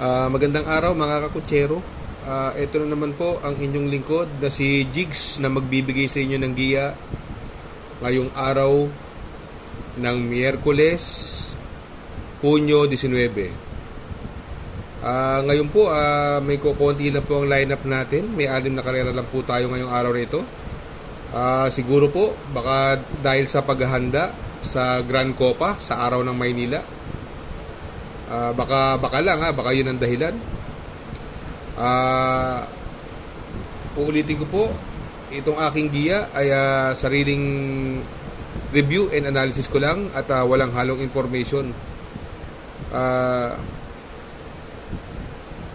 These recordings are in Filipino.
Magandang araw mga kakutsero. Ito na naman po ang inyong lingkod na si Jigs na magbibigay sa inyo ng giya ngayong araw ng Miyerkules, Hunyo 19. Ngayon po may kukunti lang po ang lineup natin. May 6 na karera lang po tayo ngayong araw na ito. Siguro po baka dahil sa paghahanda sa Grand Copa sa araw ng Maynila. Baka lang baka yun ang dahilan. Uulitin ko po, itong aking giya ay sariling review and analysis ko lang at walang halong information.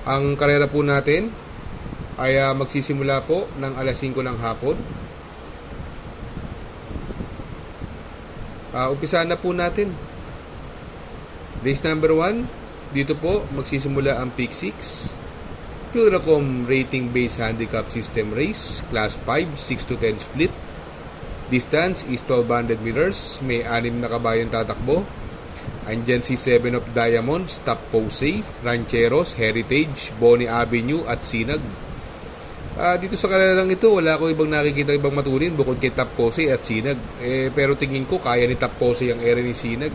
Ang karera po natin ay magsisimula po ng alas 5 ng hapon. Umpisahan na po natin. Race number 1, dito po magsisimula ang Pick 6. Pilracom Rating Based Handicap System Race, Class 5, 6 to 10 split. Distance is 1200 meters. May 6 na kabayong tatakbo. Andyan si 7 of Diamonds, Top Pose, Rancheros, Heritage, Bonnie Avenue at Sinag. Dito sa kanilang ito, wala akong ibang nakikita ibang matunin bukod kay Top Pose at Sinag. Pero tingin ko kaya ni Top Pose ang ere ni Sinag.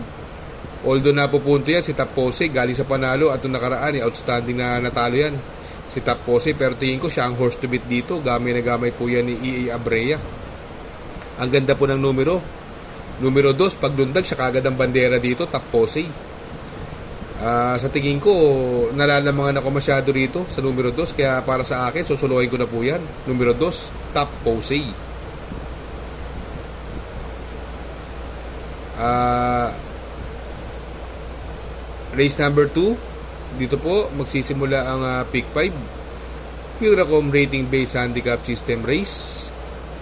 Although napupunto yan si Top Pose galing sa panalo at nung nakaraan outstanding na natalo yan si Top Pose, pero tingin ko siya ang horse to beat dito. Gamay na gamay po yan ni E.A. Abrea. Ang ganda po ng numero 2, pagdundag siya kagad ang bandera dito, Top Pose. Sa tingin ko nalalamangan ako masyado rito sa numero 2, kaya para sa akin susuluhin ko na po yan, numero 2, Top Pose. Race number 2, dito po magsisimula ang Pick 5. Pilracom Rating Based Handicap System Race,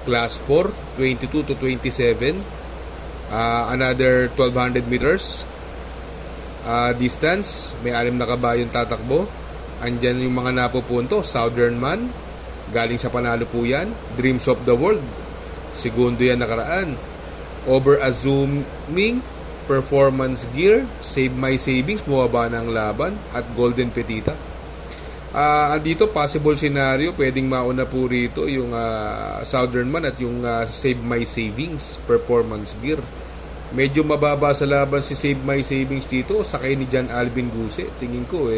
Class 4, 22 to 27. Another 1200 meters. Distance, may 6 na kabayong tatakbo. Andyan yung mga napupunto. Southern Man, galing sa panalo po yan. Dreams of the World, segundo yan nakaraan. Over Assuming, Performance Gear, Save My Savings, bumaba ng laban, at Golden Petita. Andito possible scenario, pwedeng mauna po rito yung Southern Man at yung Save My Savings, Performance Gear. Medyo mababa sa laban si Save My Savings dito, sakay ni John Alvin Guse. Tingin ko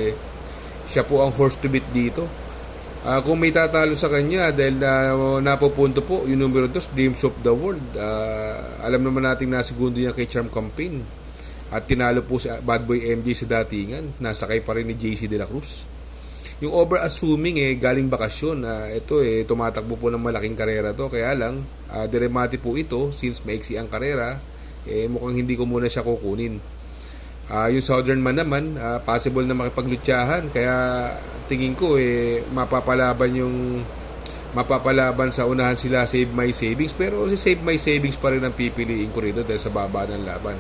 siya po ang horse to beat dito. Kung may tatalo sa kanya dahil napupunto po yung numero 2, Dreams of the World. Alam naman natin na segundo niya kay Charm Campaign. At tinalo po si Bad Boy MJ sa datingan. Nasakay pa rin ni JC De La Cruz. Yung Over Assuming galing bakasyon. Ito tumatakbo po ng malaking karera to. Kaya lang, dilemati po ito since maiksi ang karera. Mukhang hindi ko muna siya kukunin. Yung Southern Man naman, possible na makipaglutsahan, kaya tingin ko mapapalaban sa unahan sila Save My Savings, pero si Save My Savings pa rin ang pipiliin ko rito dahil sa baba ng laban.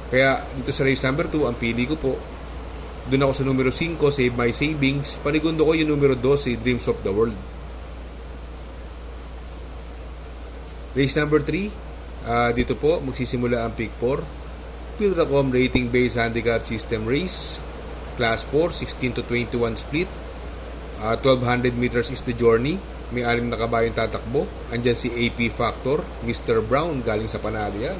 Kaya dito sa race number 2, ang pili ko po, doon ako sa numero 5, Save My Savings. Panigundo ko yung numero 2, si Dreams of the World. Race number 3, dito po magsisimula ang Pick 4. Pilracom Rating Based Handicap System Race, Class 4, 16 to 21 split. 1200 meters is the journey. May 6 na kabayong tatakbo. Andyan si AP Factor, Mr. Brown, galing sa panalo yan.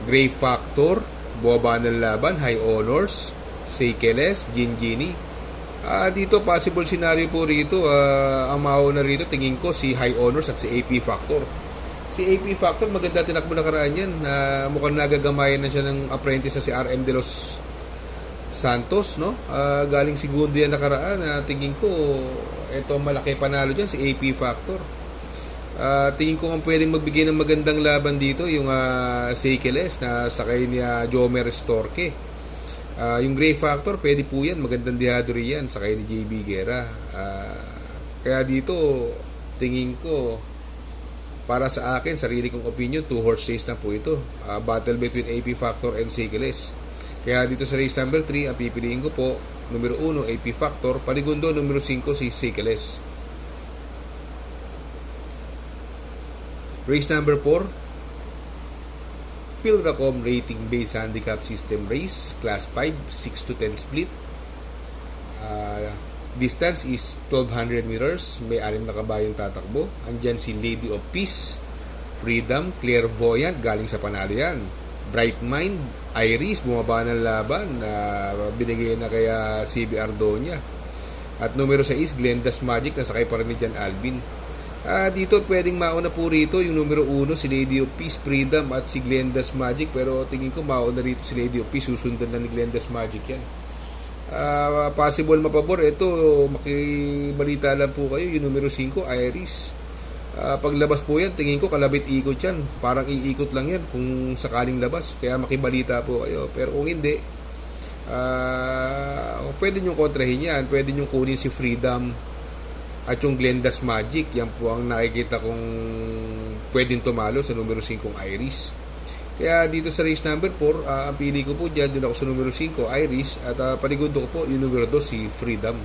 Gray Factor, bumaba ng laban, High Honors, Seychelles, Gingini. Dito possible scenario po rito. Ang mauna rito tingin ko si High Honors at si AP Factor. Si AP Factor, maganda tinakbo na karaan yan. Mukhang nagagamayan na siya ng apprentice na si RM De Los Santos, no? Galing segundo yan nakaraan. Tingin ko, ito malaki panalo dyan, si AP Factor. Tingin ko kung pwedeng magbigay ng magandang laban dito, yung Seychelles na sakay ni Jomer Storke. Yung Gray Factor, pwede po yan. Magandang dihadori yan, sakay ni JB Guerra. Kaya dito, tingin ko, para sa akin, sarili kong opinion, 2 horse race na po ito. Battle between AP Factor and Seychelles. Kaya dito sa race number 3, ang pipiliin ko po, numero 1, AP Factor. Panigundo, numero 5, si Seychelles. Race number 4, Pilracom Rating Based Handicap System Race, Class 5, 6 to 10 split. Distance is 1200 meters. May 6 na kabayong tatakbo. Andyan si Lady of Peace, Freedom, Clairvoyant, galing sa panalo yan. Bright Mind, Iris, bumaba ng laban, binigay na kaya CB Ardonia. At numero 6, Glenda's Magic, nasakay pa rin ni Jan Alvin. Dito pwedeng mauna po rito yung numero 1, si Lady of Peace, Freedom, at si Glenda's Magic. Pero tingin ko mauna rito si Lady of Peace, susundan na ni Glenda's Magic yan. Possible mapabor, ito makibalita lang po kayo, yung numero 5, Iris. Paglabas po yan, tingin ko kalabit ikot yan, parang iikot lang yan kung sakaling labas, kaya makibalita po kayo. Pero kung hindi, pwede nyo kontrahin yan, pwede nyo kunin si Freedom at yung Glenda's Magic. Yan po ang nakikita kong pwedeng tumalo sa numero 5 Iris. Kaya dito sa race number 4, ang pili ko po dyan, doon ako sa numero 5, Iris, at panigundo ko po yung numero 2, si Freedom.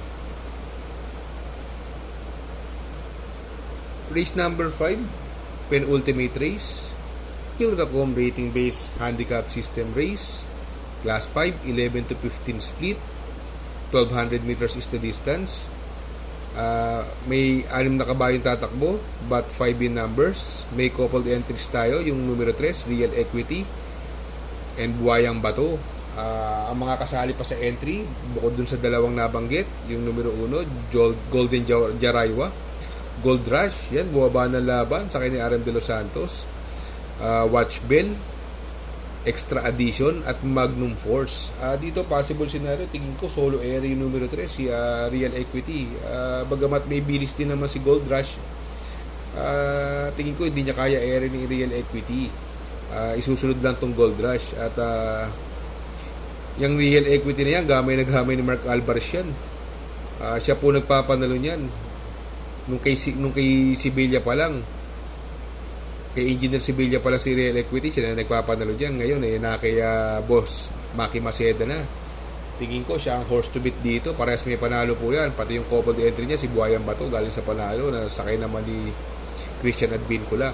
Race number 5, penultimate race, Pilracom rating based handicap system race, class 5, 11 to 15 split, 1200 meters is the distance. May 6 na kabayong tatakbo, but 5 in numbers. May coupled entries tayo, yung numero 3, Real Equity and Buhayang Bato. Ang mga kasali pa sa entry, bukod dun sa dalawang nabanggit, yung numero 1, Golden Jaraywa, Gold Rush, yan, bumaba ng laban, sakay ni RM De Los Santos, Watch Bell, Extra Addition, at Magnum Force. Dito possible scenario, tingin ko solo area yung numero 3, si Real Equity. Bagamat may bilis din naman si Gold Rush, tingin ko hindi niya kaya area ni Real Equity. Isusunod lang tong Gold Rush. At yung Real Equity na yan, gamay ni Mark Alvarez yan. Siya po nagpapanalo niyan nung kay Sibilia pa lang. Kay Engineer Sibilia pala si Real Equity, siya na nagpapanalo dyan. Ngayon kay boss Maki Maceda na. Tingin ko siya ang horse to beat dito. Parehas may panalo po yan. Pati yung coupled entry niya, si Buhayang Bato, galing sa panalo, na sakay naman ni Christian Advincula.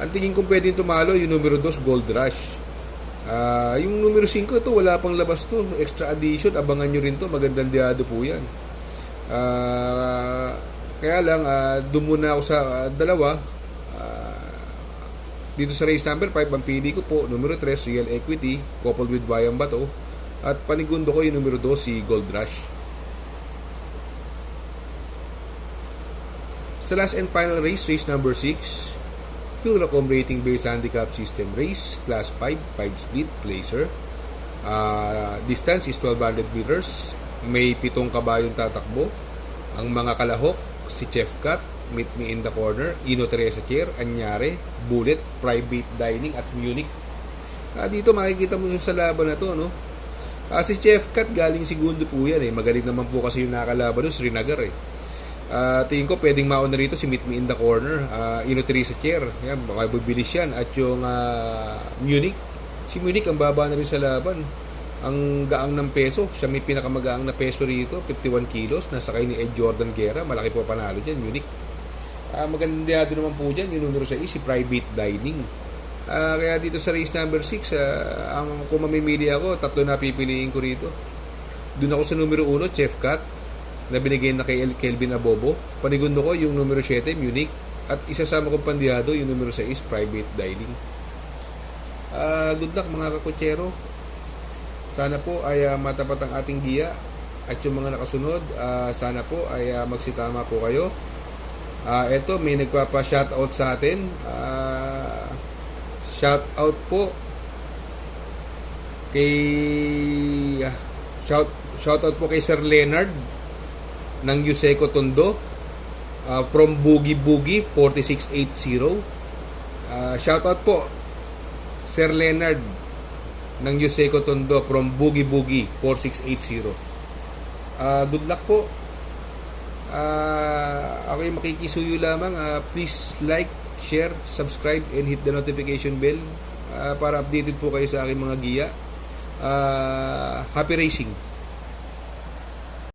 Ang tingin ko pwedeng tumalo yung numero 2, Gold Rush. Yung numero 5, ito wala pang labas to, Extra Addition, abangan nyo rin to, magandang diado po yan. Kaya lang, doon muna ako sa dalawa. Dito sa race number 5, ang pili ko po, numero 3, Real Equity, coupled with Buhayang Bato, at panigundo ko yung numero 2, si Gold Rush. Sa last and final race, race number 6, Pilracom rating based handicap system race, class 5, 5 split, placer. Distance is 1200 meters. May 7 kabayong tatakbo. Ang mga kalahok, si Chef Cut, Meet Me in the Corner, Ino Teresa Chair, Anyare, Bullet, Private Dining, at Munich. Dito makikita mo yung sa laban na to, no? Si Chef Cut galing segundo po yan Magaling naman po kasi yung nakalaban doon, Srinagar tingin ko pwedeng mauna rito si Meet Me in the Corner, Ino Teresa Chair. Yan, baka bibilis yan. At yung Munich, si Munich ang baba na rin sa laban. Ang gaang ng peso, siya may pinakamagaang na peso rito, 51 kilos, nasakay ni Ed Jordan Guerra, malaki po panalo dyan, Munich. Magandado naman po dyan yung numero 6, si Private Dining. Kaya dito sa race number 6, kung mamimili ako, 3 na pipiliin ko rito. Doon ako sa numero 1, Chef Cut, na binigay na kay Kelvin Abobo. Panigundo ko yung numero 7, Munich, at isasama kong pandihado yung numero 6, Private Dining. Good luck mga kakutsero. Sana po ay matapat ang ating giya, at yung mga nakasunod, sana po ay magsitama po kayo. Ito, may nagpapa-shoutout sa atin. Shoutout po kay shoutout po kay Sir Leonard ng Yuseco Tondo, from Boogie Boogie 4680. Shoutout po Sir Leonard ng Yuseco Tondo from Boogie Boogie 4680. Good luck po. Ako yung makikisuyo lamang. Please like, share, subscribe, and hit the notification bell para updated po kayo sa aking mga giya. Happy racing!